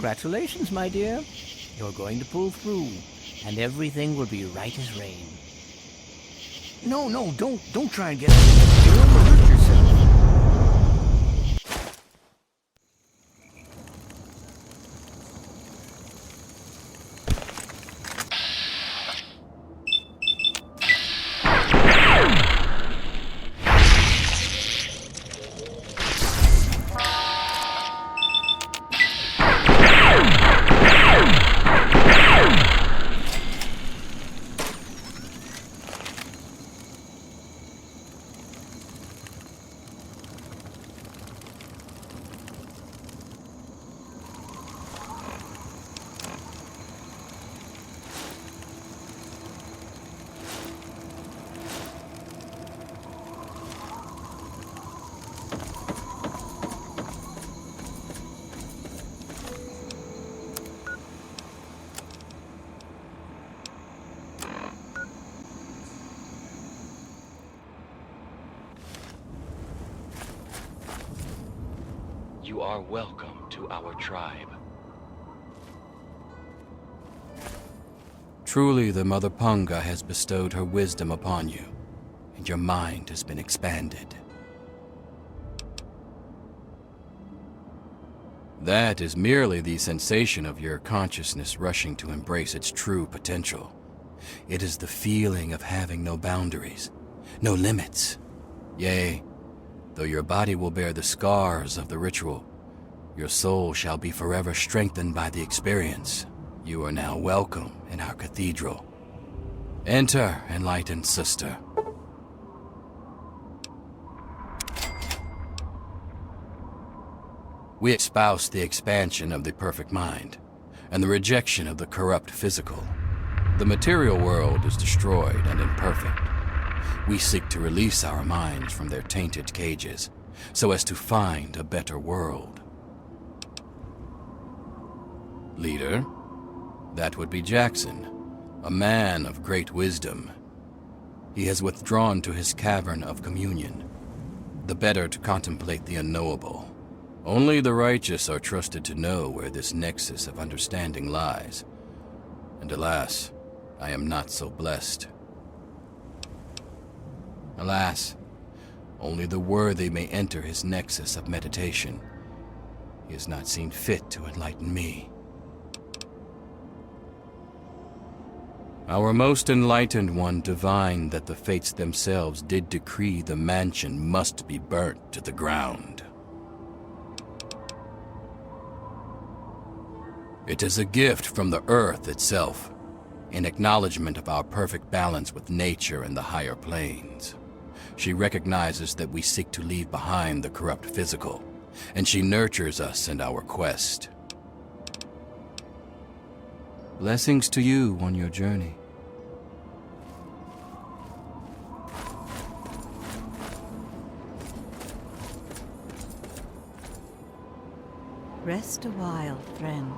Congratulations, my dear. You're going to pull through, and everything will be right as rain. No, don't try and get it. You'll hurt yourself. You are welcome to our tribe. Truly, the Mother Punga has bestowed her wisdom upon you, and your mind has been expanded. That is merely the sensation of your consciousness rushing to embrace its true potential. It is the feeling of having no boundaries, no limits. Yea, though your body will bear the scars of the ritual, your soul shall be forever strengthened by the experience. You are now welcome in our cathedral. Enter, enlightened sister. We espouse the expansion of the perfect mind and the rejection of the corrupt physical. The material world is destroyed and imperfect. We seek to release our minds from their tainted cages so as to find a better world. Leader, that would be Jackson, a man of great wisdom. He has withdrawn to his cavern of communion, the better to contemplate the unknowable. Only the righteous are trusted to know where this nexus of understanding lies. And alas, I am not so blessed. Alas, only the worthy may enter his nexus of meditation. He has not seen fit to enlighten me. Our most enlightened one divined that the fates themselves did decree the mansion must be burnt to the ground. It is a gift from the earth itself, in acknowledgement of our perfect balance with nature and the higher planes. She recognizes that we seek to leave behind the corrupt physical, and she nurtures us in our quest. Blessings to you on your journey. Rest a while, friend.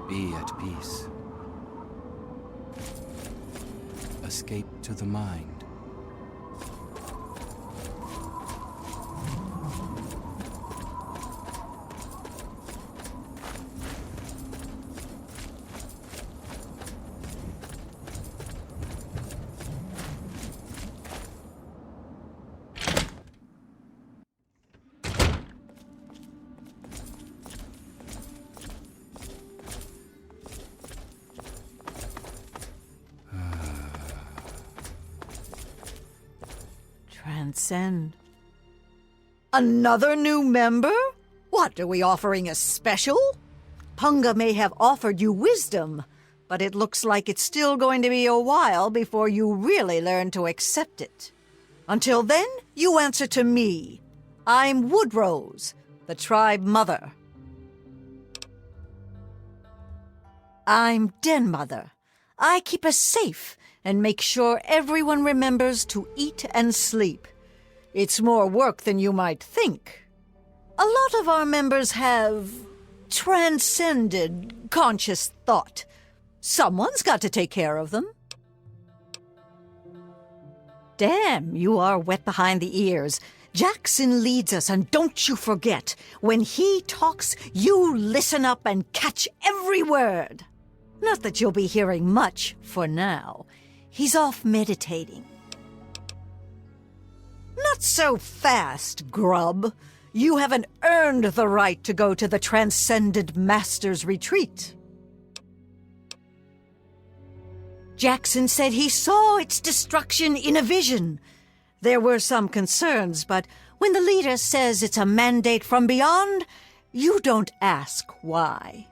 Be at peace. Escape to the mind. Transcend. Another new member? What, are we offering a special? Punga may have offered you wisdom, but it looks like it's still going to be a while before you really learn to accept it. Until then, you answer to me. I'm Woodrose, the tribe mother. I'm Den Mother. I keep us safe and make sure everyone remembers to eat and sleep. It's more work than you might think. A lot of our members have transcended conscious thought. Someone's got to take care of them. Damn, you are wet behind the ears. Jackson leads us, and don't you forget, when he talks, you listen up and catch every word. Not that you'll be hearing much for now. He's off meditating. Not so fast, grub. You haven't earned the right to go to the Transcended Master's retreat. Jackson said he saw its destruction in a vision. There were some concerns, but when the leader says it's a mandate from beyond, you don't ask why.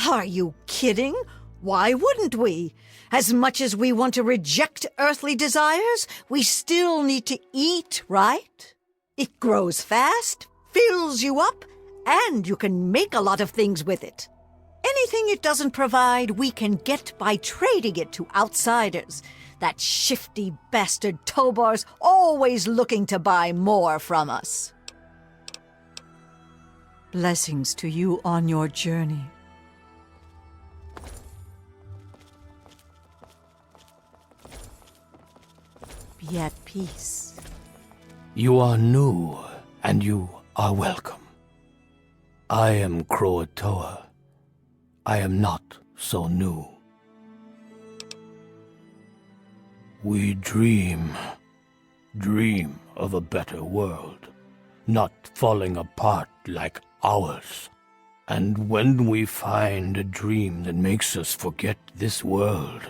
Are you kidding? Why wouldn't we? As much as we want to reject earthly desires, we still need to eat, right? It grows fast, fills you up, and you can make a lot of things with it. Anything it doesn't provide, we can get by trading it to outsiders. That shifty bastard Tobar's always looking to buy more from us. Blessings to you on your journey. Be at peace. You are new, and you are welcome. I am Croatoa. I am not so new. We dream of a better world, not falling apart like ours. And when we find a dream that makes us forget this world,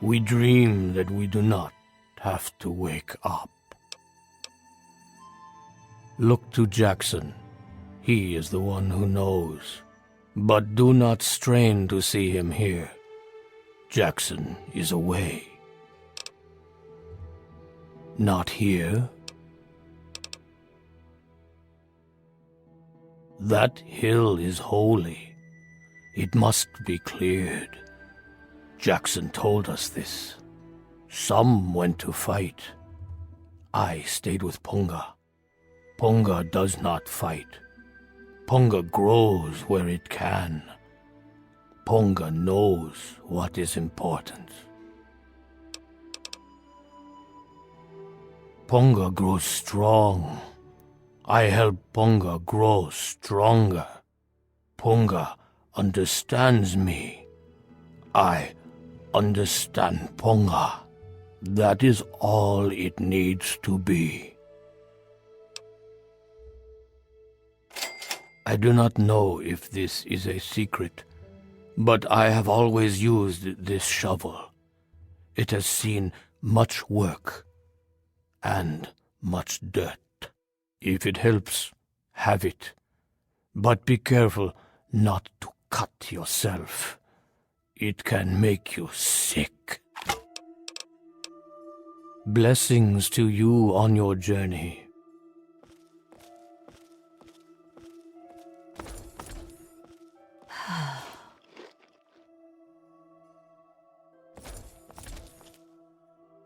we dream that we do not have to wake up. Look to Jackson. He is the one who knows. But do not strain to see him here. Jackson is away. Not here. That hill is holy. It must be cleared. Jackson told us this. Some went to fight. I stayed with Punga. Punga does not fight. Punga grows where it can. Punga knows what is important. Punga grows strong. I help Punga grow stronger. Punga understands me. I understand Punga. That is all it needs to be. I do not know if this is a secret, but I have always used this shovel. It has seen much work and much dirt. If it helps, have it. But be careful not to cut yourself. It can make you sick. Blessings to you on your journey.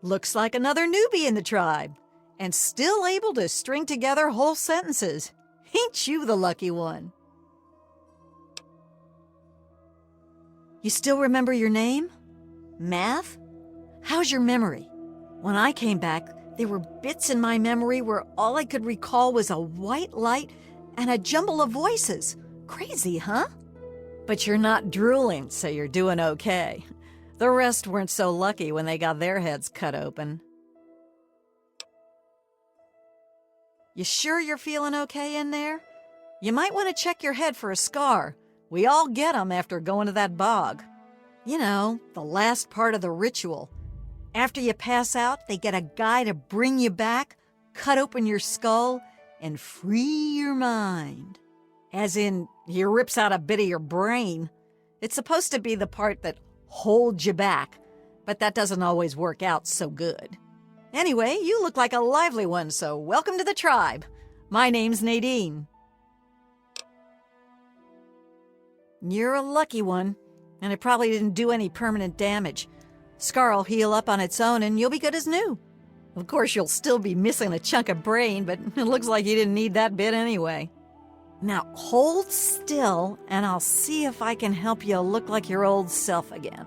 Looks like another newbie in the tribe, and still able to string together whole sentences. Ain't you the lucky one? You still remember your name? Math? How's your memory? When I came back, there were bits in my memory where all I could recall was a white light and a jumble of voices. Crazy, huh? But you're not drooling, so you're doing okay. The rest weren't so lucky when they got their heads cut open. You sure you're feeling okay in there? You might want to check your head for a scar. We all get 'em after going to that bog. You know, the last part of the ritual. After you pass out, they get a guy to bring you back, cut open your skull, and free your mind. As in, he rips out a bit of your brain. It's supposed to be the part that holds you back, but that doesn't always work out so good. Anyway, you look like a lively one, so welcome to the tribe. My name's Nadine. You're a lucky one, and it probably didn't do any permanent damage. Scar'll heal up on its own, and you'll be good as new. Of course, you'll still be missing a chunk of brain, but it looks like you didn't need that bit anyway. Now hold still, and I'll see if I can help you look like your old self again.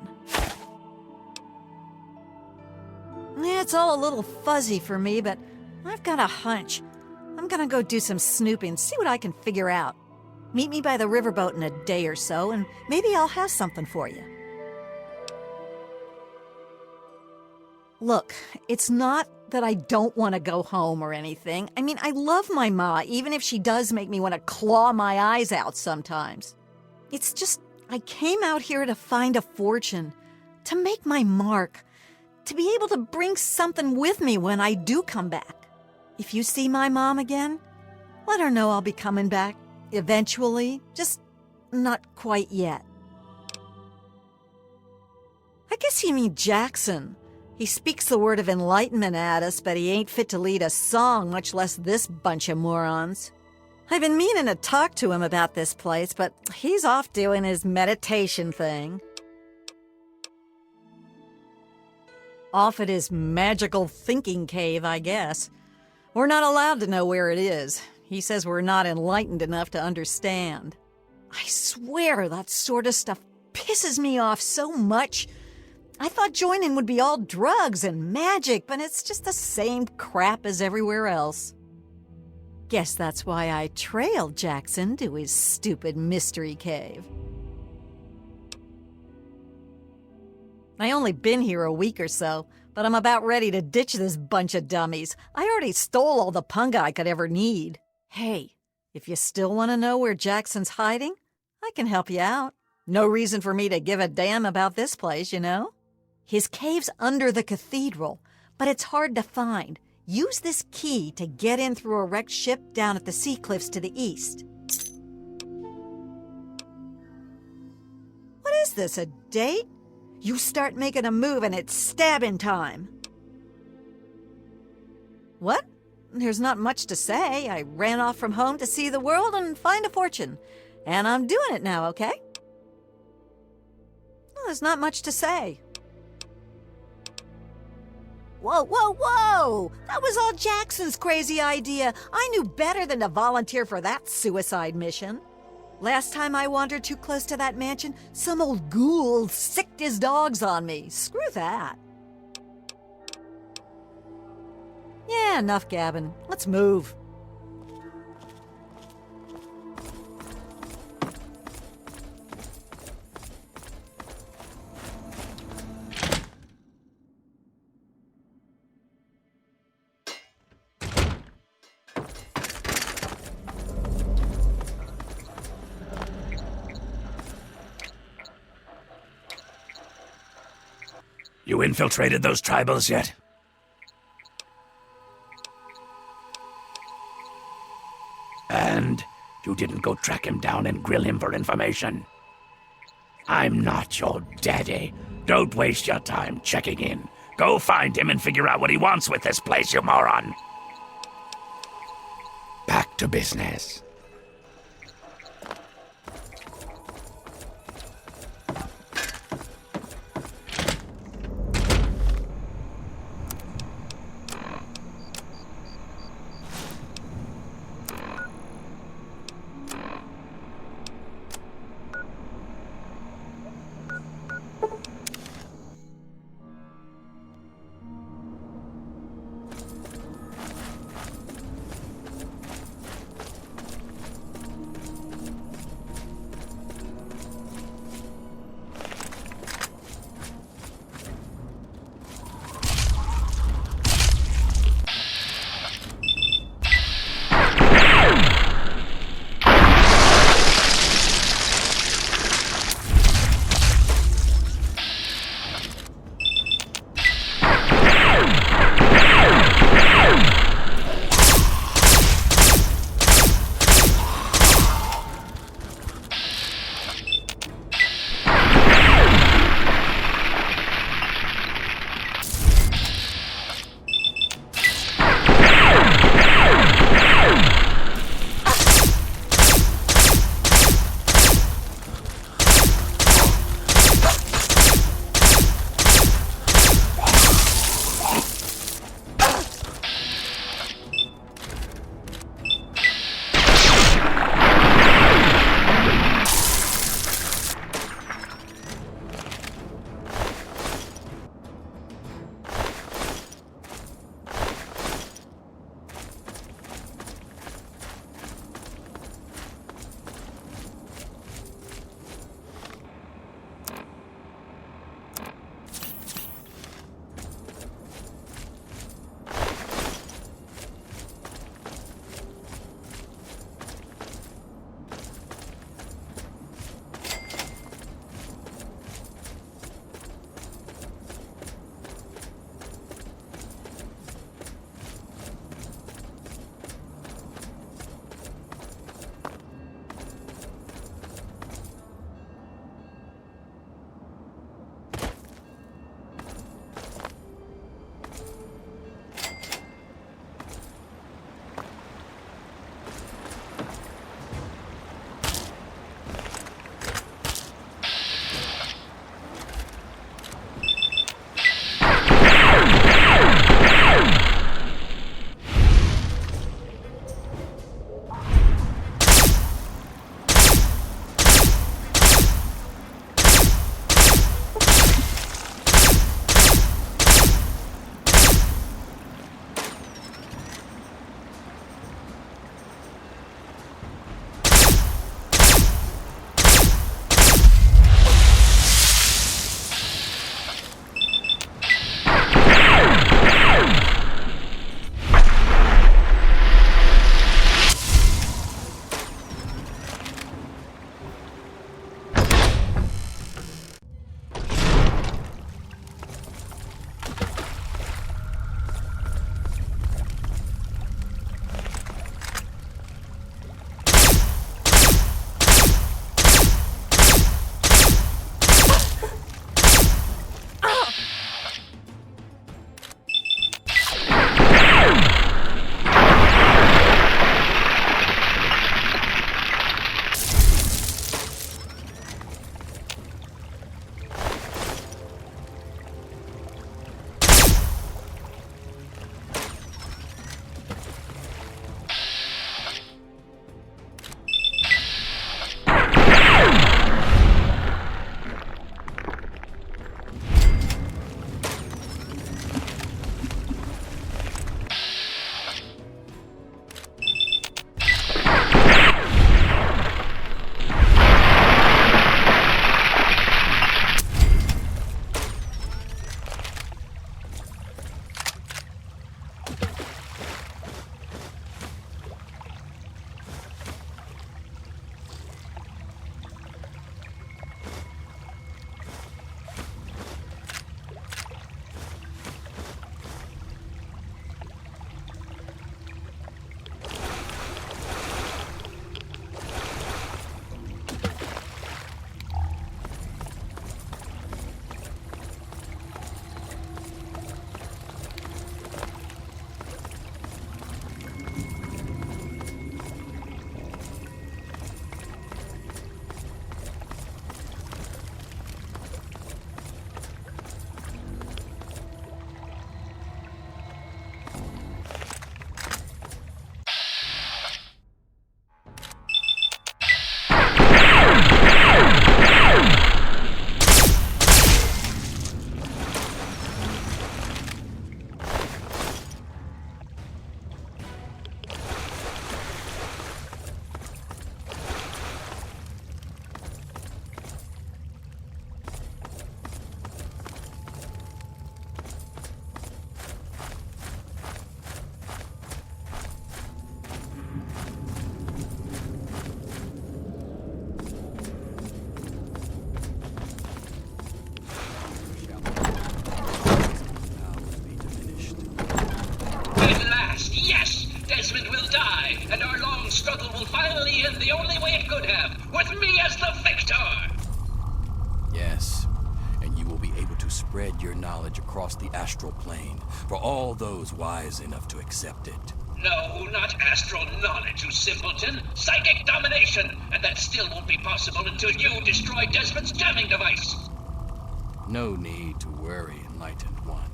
Yeah, it's all a little fuzzy for me, but I've got a hunch. I'm gonna go do some snooping, see what I can figure out. Meet me by the riverboat in a day or so, and maybe I'll have something for you. Look, it's not that I don't want to go home or anything. I mean, I love my ma, even if she does make me want to claw my eyes out sometimes. It's just, I came out here to find a fortune, to make my mark, to be able to bring something with me when I do come back. If you see my mom again, let her know I'll be coming back. Eventually, just not quite yet. I guess you mean Jackson. He speaks the word of enlightenment at us, but he ain't fit to lead a song, much less this bunch of morons. I've been meaning to talk to him about this place, but he's off doing his meditation thing. Off at his magical thinking cave, I guess. We're not allowed to know where it is. He says we're not enlightened enough to understand. I swear that sort of stuff pisses me off so much. I thought joining would be all drugs and magic, but it's just the same crap as everywhere else. Guess that's why I trailed Jackson to his stupid mystery cave. I only been here a week or so, but I'm about ready to ditch this bunch of dummies. I already stole all the punga I could ever need. Hey, if you still want to know where Jackson's hiding, I can help you out. No reason for me to give a damn about this place, you know? His cave's under the cathedral, but it's hard to find. Use this key to get in through a wrecked ship down at the sea cliffs to the east. What is this, a date? You start making a move and it's stabbing time. What? There's not much to say. I ran off from home to see the world and find a fortune. And I'm doing it now, okay? Well, there's not much to say. Whoa, whoa, whoa! That was all Jackson's crazy idea. I knew better than to volunteer for that suicide mission. Last time I wandered too close to that mansion, some old ghoul sicked his dogs on me. Screw that. Yeah, enough gabbing. Let's move. You infiltrated those tribals yet? And you didn't go track him down and grill him for information? I'm not your daddy. Don't waste your time checking in. Go find him and figure out what he wants with this place, you moron. Back to business. finally end the only way it could have, with me as the victor! Yes, and you will be able to spread your knowledge across the astral plane for all those wise enough to accept it. No, not astral knowledge, you simpleton. Psychic domination! And that still won't be possible until you destroy Desmond's jamming device! No need to worry, Enlightened One.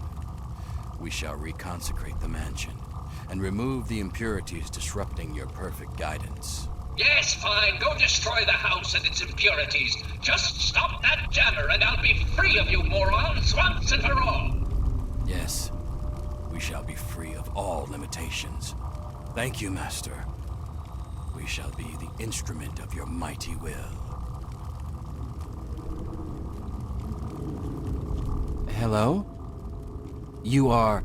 We shall reconsecrate the mansion and remove the impurities disrupting your perfect guidance. Yes, fine. Go destroy the house and its impurities. Just stop that jammer and I'll be free of you morons once and for all. Yes, we shall be free of all limitations. Thank you, Master. We shall be the instrument of your mighty will. Hello? You are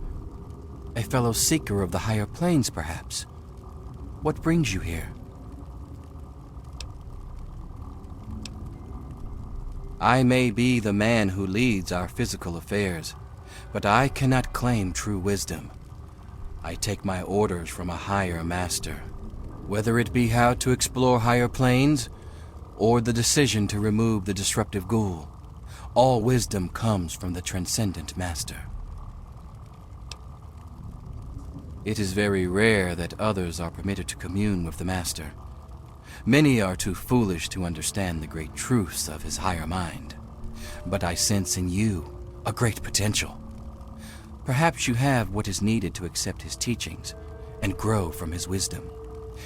a fellow seeker of the higher planes, perhaps? What brings you here? I may be the man who leads our physical affairs, but I cannot claim true wisdom. I take my orders from a higher master, whether it be how to explore higher planes or the decision to remove the disruptive ghoul. All wisdom comes from the transcendent master. It is very rare that others are permitted to commune with the master. Many are too foolish to understand the great truths of his higher mind. But I sense in you a great potential. Perhaps you have what is needed to accept his teachings and grow from his wisdom.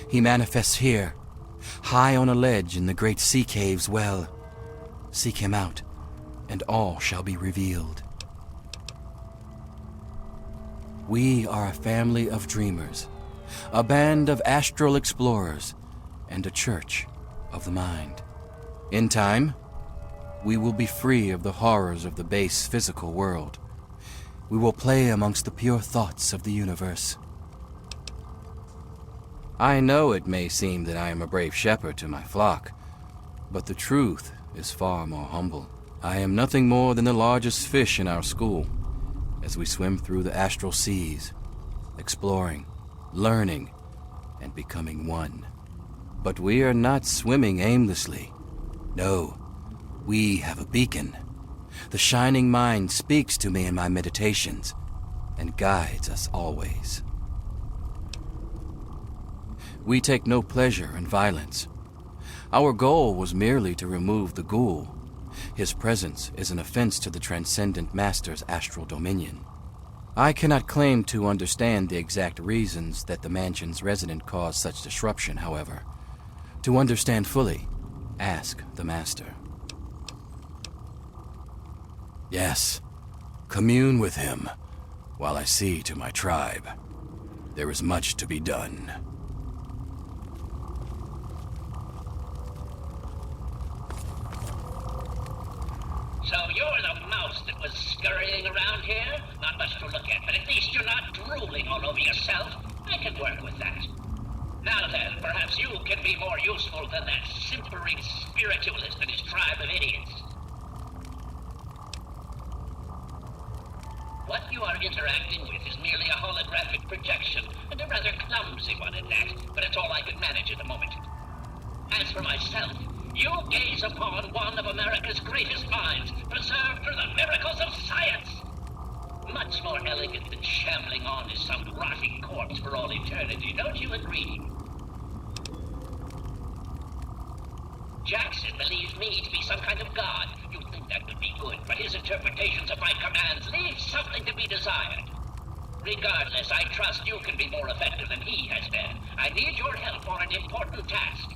He manifests here, high on a ledge in the great sea caves. Well, seek him out, and all shall be revealed. We are a family of dreamers, a band of astral explorers, and a church of the mind. In time, we will be free of the horrors of the base physical world. We will play amongst the pure thoughts of the universe. I know it may seem that I am a brave shepherd to my flock, but the truth is far more humble. I am nothing more than the largest fish in our school, as we swim through the astral seas, exploring, learning, and becoming one. But we are not swimming aimlessly. No, we have a beacon. The shining mind speaks to me in my meditations and guides us always. We take no pleasure in violence. Our goal was merely to remove the ghoul. His presence is an offense to the Transcendent Master's astral dominion. I cannot claim to understand the exact reasons that the mansion's resident caused such disruption, however. To understand fully, ask the Master. Yes, commune with him, while I see to my tribe. There is much to be done. So you're the mouse that was scurrying around here? Not much to look at, but at least you're not drooling all over yourself. I can work with that. Now then, perhaps you can be more useful than that simpering spiritualist and his tribe of idiots. What you are interacting with is merely a holographic projection, and a rather clumsy one at that, but it's all I can manage at the moment. As for myself, you gaze upon one of America's greatest minds, preserved through the miracles of science. Much more elegant than shambling on as some rotting corpse for all eternity, don't you agree? Jackson believes me to be some kind of god. You'd think that would be good, but his interpretations of my commands leave something to be desired. Regardless, I trust you can be more effective than he has been. I need your help on an important task.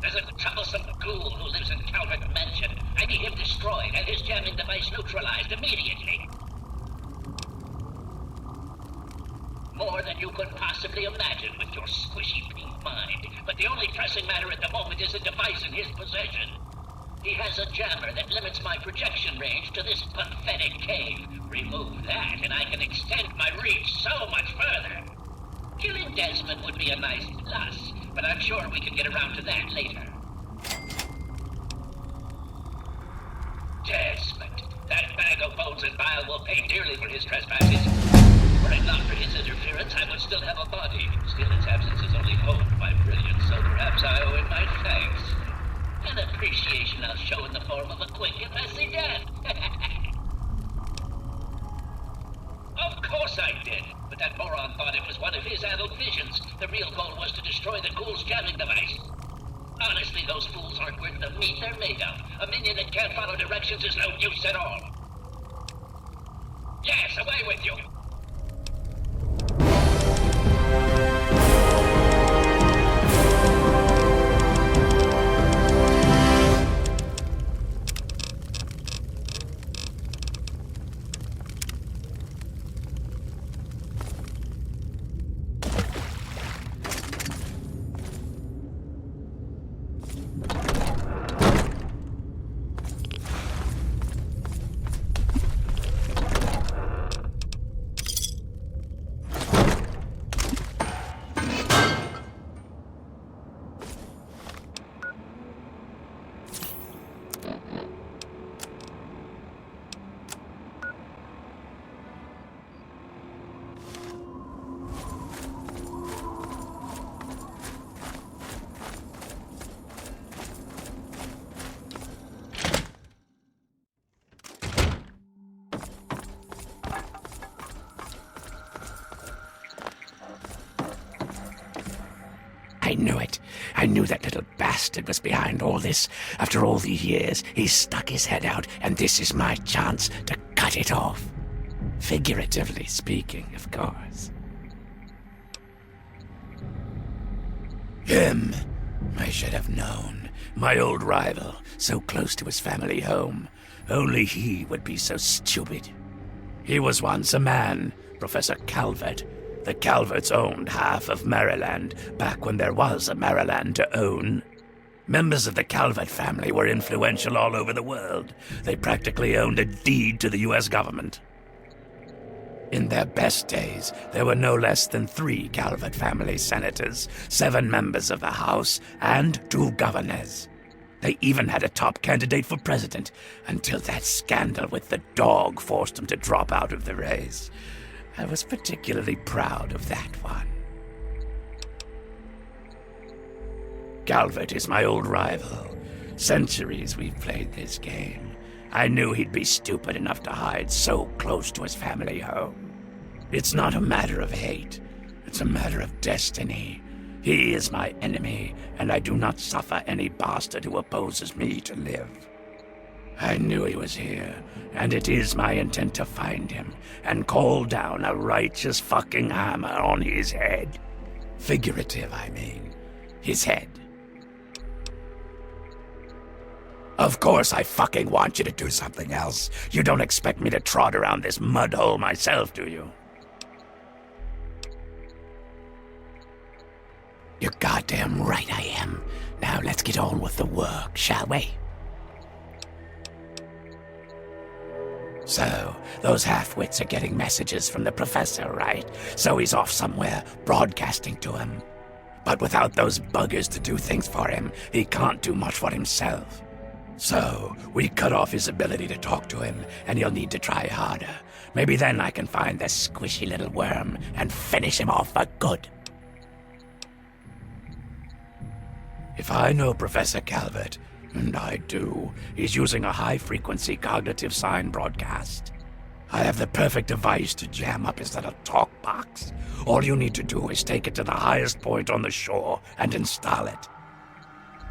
There's a troublesome ghoul who lives in Calvert Mansion. I need him destroyed and his jamming device neutralized immediately. More than you could possibly imagine with your squishy pink mind. But the only pressing matter at the moment is a device in his possession. He has a jammer that limits my projection range to this pathetic cave. Remove that and I can extend my reach so much further. Killing Desmond would be a nice plus, but I'm sure we can get around to that later. Desmond, that bag of bones and bile will pay dearly for his trespasses. Were it not for his interference, I would still have a body. Still, its absence is only honed my brilliance, so perhaps I owe him my thanks. An appreciation I'll show in the form of a quick and messy death. Of course I did, but that moron thought it was one of his adult visions. The real goal was to destroy the ghoul's jamming device. Honestly, those fools aren't worth the meat they're made of. A minion that can't follow directions is no use at all. Yes, away with you! I knew it. I knew that little bastard was behind all this. After all these years, he's stuck his head out, and this is my chance to cut it off. Figuratively speaking, of course. Him. I should have known. My old rival, so close to his family home. Only he would be so stupid. He was once a man, Professor Calvert. The Calverts owned half of Maryland, back when there was a Maryland to own. Members of the Calvert family were influential all over the world. They practically owned a deed to the U.S. government. In their best days, there were no less than 3 Calvert family senators, 7 members of the House, and 2 governors. They even had a top candidate for president, until that scandal with the dog forced them to drop out of the race. I was particularly proud of that one. Calvert is my old rival. Centuries we've played this game. I knew he'd be stupid enough to hide so close to his family home. It's not a matter of hate. It's a matter of destiny. He is my enemy, and I do not suffer any bastard who opposes me to live. I knew he was here, and it is my intent to find him and call down a righteous fucking hammer on his head. Figurative, I mean. His head. Of course I fucking want you to do something else. You don't expect me to trot around this mud hole myself, do you? You're goddamn right I am. Now let's get on with the work, shall we? So, those half-wits are getting messages from the professor, right? So he's off somewhere, broadcasting to him. But without those buggers to do things for him, he can't do much for himself. So, we cut off his ability to talk to him, and he'll need to try harder. Maybe then I can find the squishy little worm and finish him off for good. If I know Professor Calvert, and I do, he's using a high-frequency cognitive sign broadcast. I have the perfect device to jam up his little talk box. All you need to do is take it to the highest point on the shore and install it.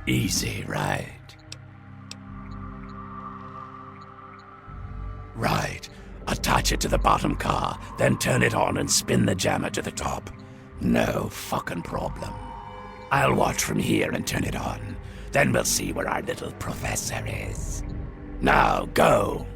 Easy, right? Right. Attach it to the bottom car, then turn it on and spin the jammer to the top. No fucking problem. I'll watch from here and turn it on. Then we'll see where our little professor is. Now, go!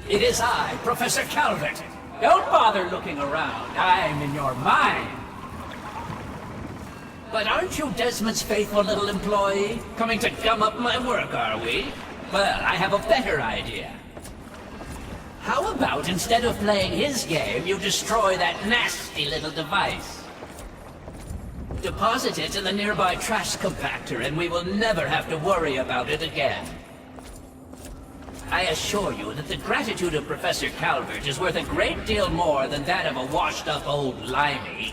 It is I, Professor Calvert. Don't bother looking around. I'm in your mind. But aren't you Desmond's faithful little employee? Coming to gum up my work, are we? Well, I have a better idea. How about instead of playing his game, you destroy that nasty little device? Deposit it in the nearby trash compactor and we will never have to worry about it again. I assure you that the gratitude of Professor Calvert is worth a great deal more than that of a washed-up old limey.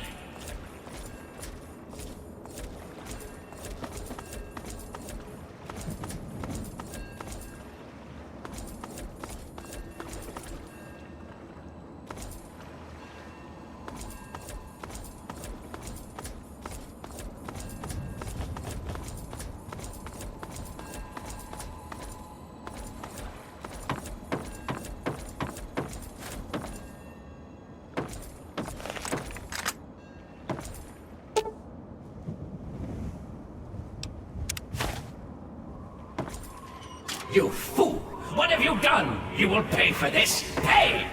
You fool! What have you done? You will pay for this! Pay!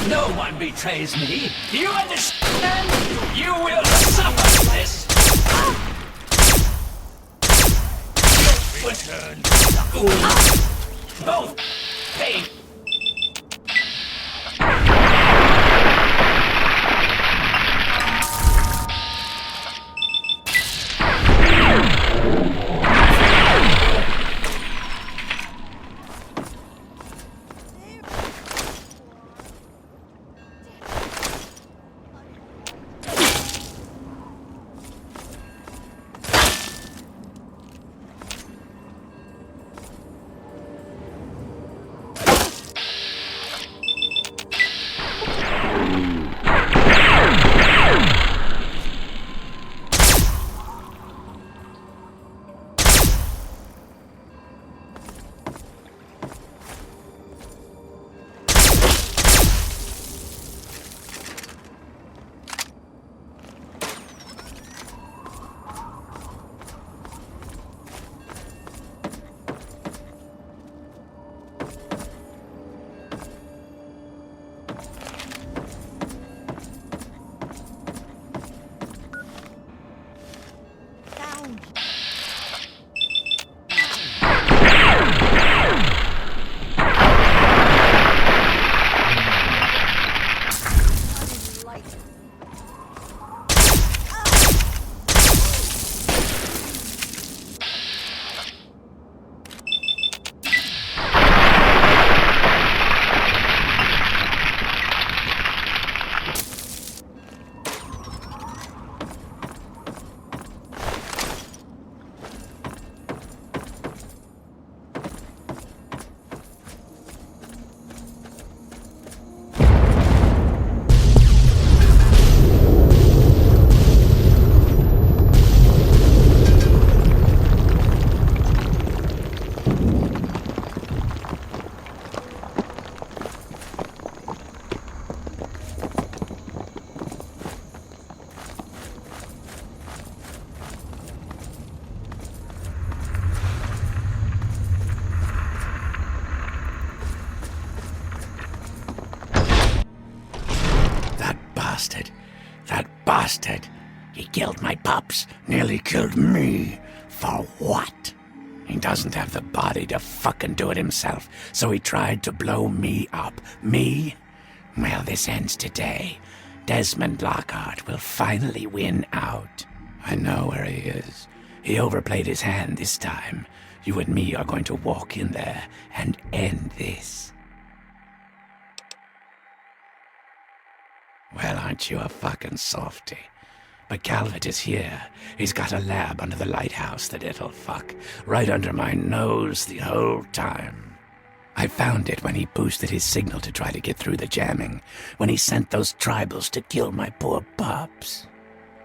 No one betrays me! Do you understand? You will suffer this! Return! Both! Pay! That bastard. He killed my pups, nearly killed me. For what? He doesn't have the body to fucking do it himself, so he tried to blow me up. Me? Well, this ends today. Desmond Lockhart will finally win out. I know where he is. He overplayed his hand this time. You and me are going to walk in there and end this. Well, aren't you a fucking softy? But Calvert is here. He's got a lab under the lighthouse, the little fuck. Right under my nose the whole time. I found it when he boosted his signal to try to get through the jamming. When he sent those tribals to kill my poor pups.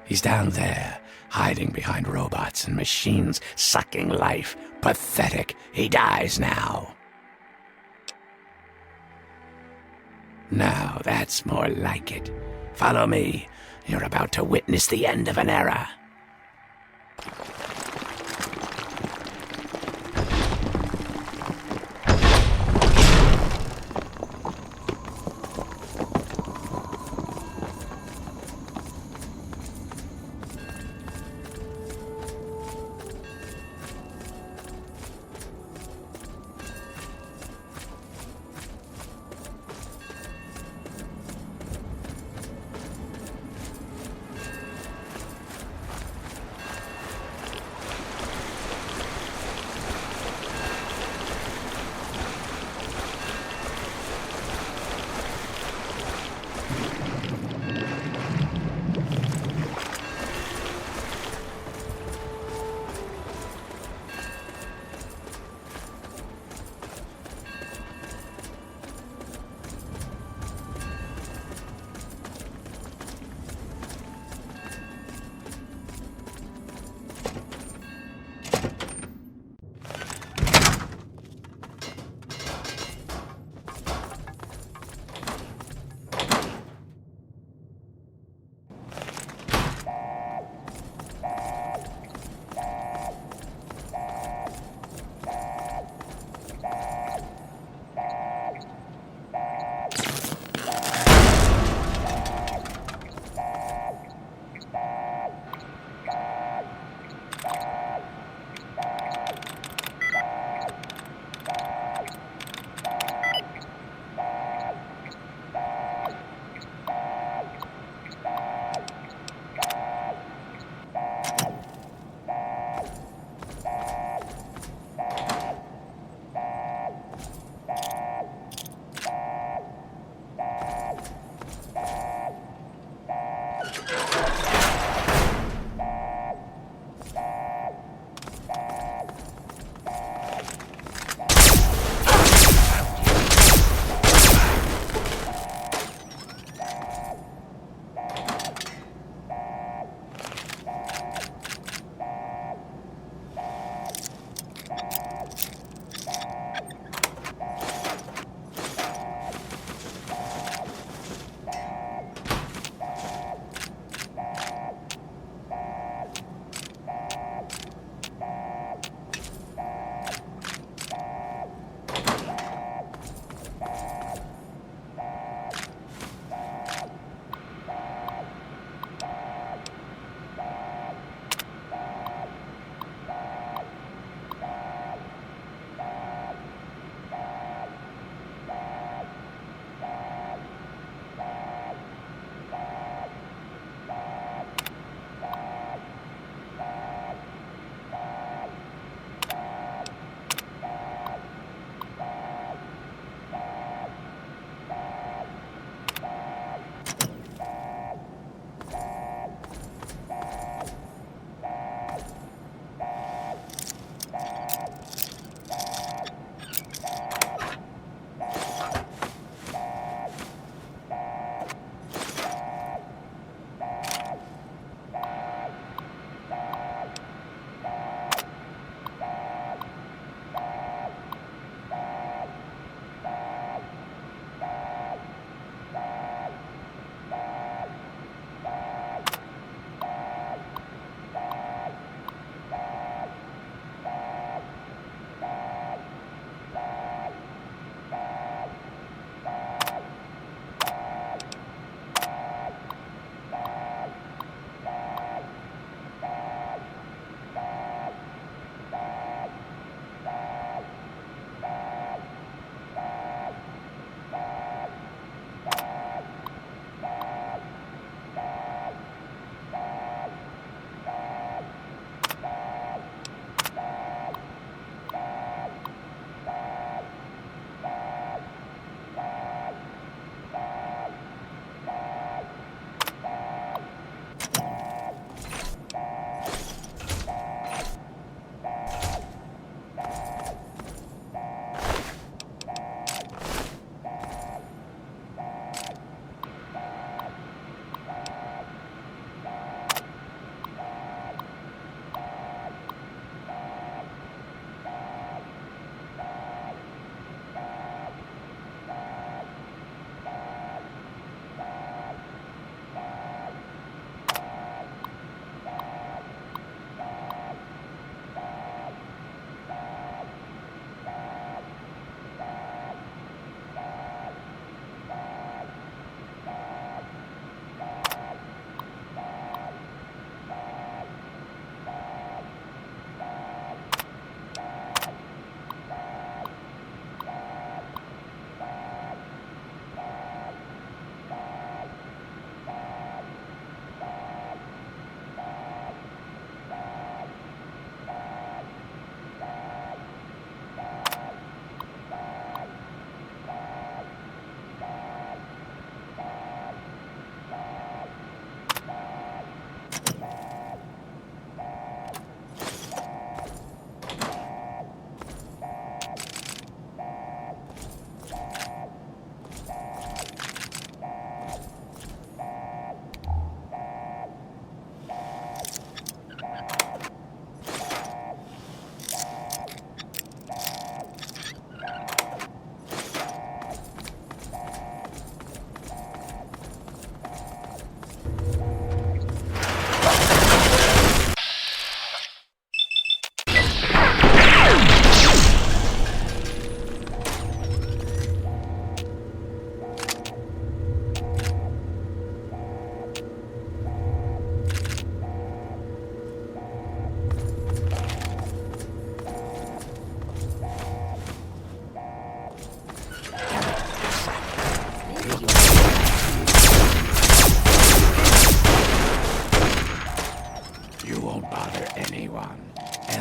He's down there, hiding behind robots and machines, sucking life. Pathetic. He dies now. Now, that's more like it. Follow me. You're about to witness the end of an era.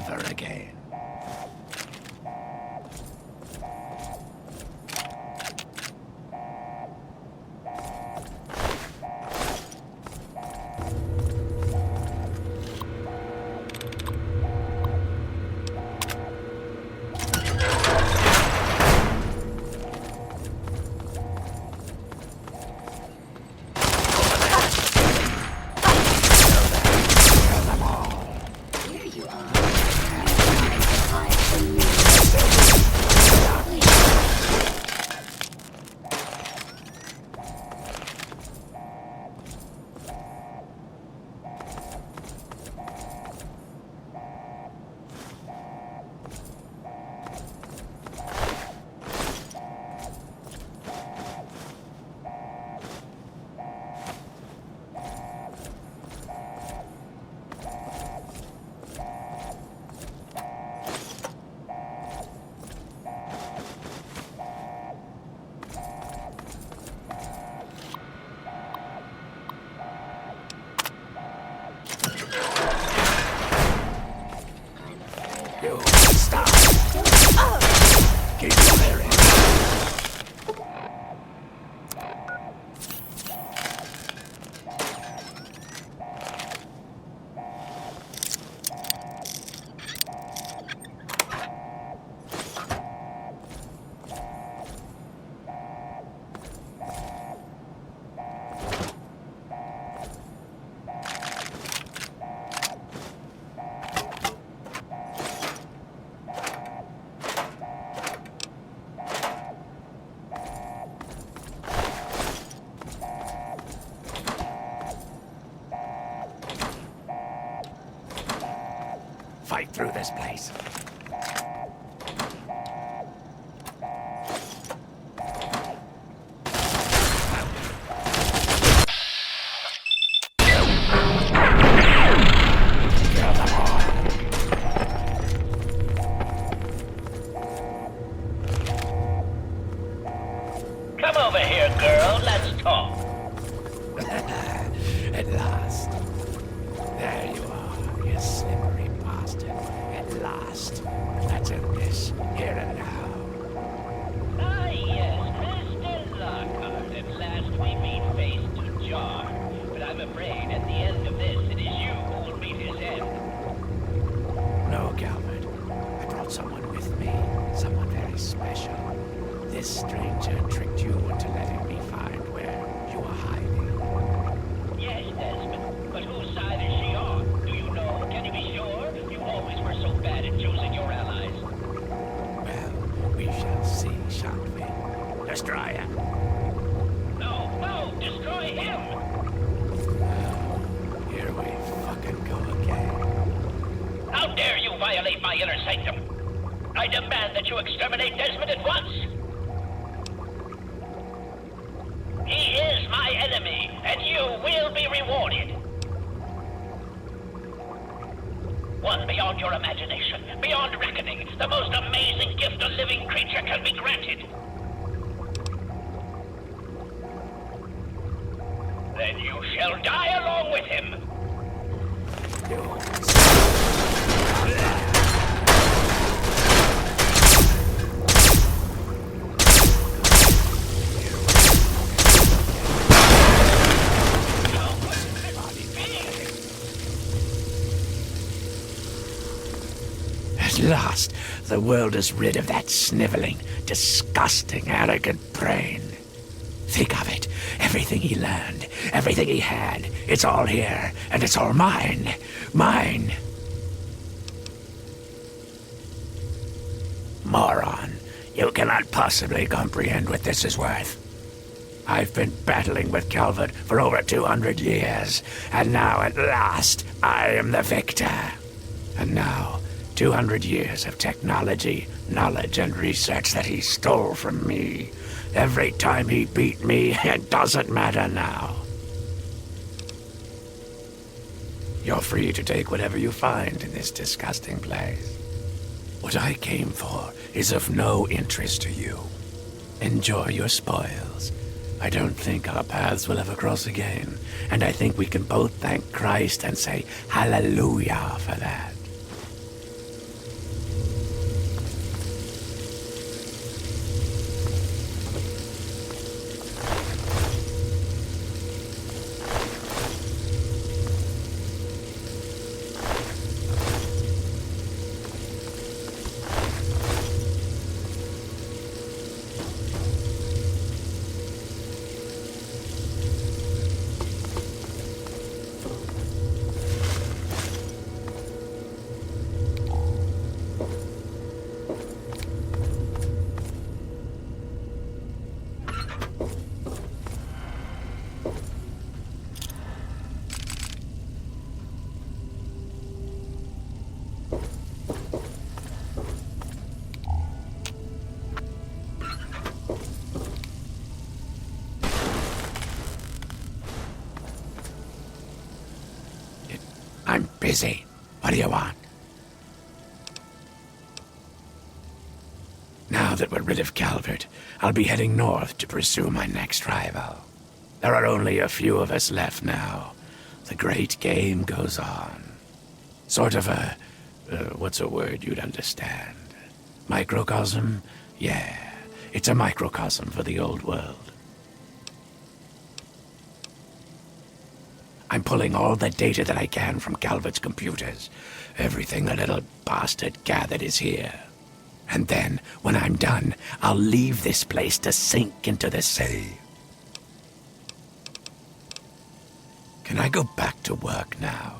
never again. Fight through this place. Come over here, girl. Let's talk. At last. There you are, you slippery bastard. At last. Let's end this here and now. Ah, yes, Mr. Lockhart. At last we meet face to jar. But I'm afraid at the end of this, it is you who will meet his end. No, Calvert. I brought someone with me. Someone very special. This stranger tricked you into letting me find where you are hiding. Yes, Desmond. But whose side is she on? Do you know? Can you be sure? You always were so bad at choosing your allies. Well, we shall see, shan't we? Destroy him. No, no! Destroy him! Here we fucking go again. How dare you violate my inner sanctum? I demand that you exterminate Desmond at once! He is my enemy, and you will be rewarded. One beyond your imagination, beyond reckoning, the most amazing gift a living creature can be granted. Then you shall die along with him. At last, the world is rid of that sniveling, disgusting, arrogant brain. Think of it. Everything he learned, everything he had, it's all here, and it's all mine. Mine. Moron. You cannot possibly comprehend what this is worth. I've been battling with Calvert for over 200 years, and now at last, I am the victor. And now, 200 years of technology, knowledge, and research that he stole from me. Every time he beat me, it doesn't matter now. You're free to take whatever you find in this disgusting place. What I came for is of no interest to you. Enjoy your spoils. I don't think our paths will ever cross again, and I think we can both thank Christ and say hallelujah for that. Busy. What do you want? Now that we're rid of Calvert, I'll be heading north to pursue my next rival. There are only a few of us left now. The great game goes on. Sort of a... what's a word you'd understand? Microcosm? Yeah, it's a microcosm for the old world. I'm pulling all the data that I can from Calvert's computers. Everything the little bastard gathered is here. And then, when I'm done, I'll leave this place to sink into the sea. Can I go back to work now?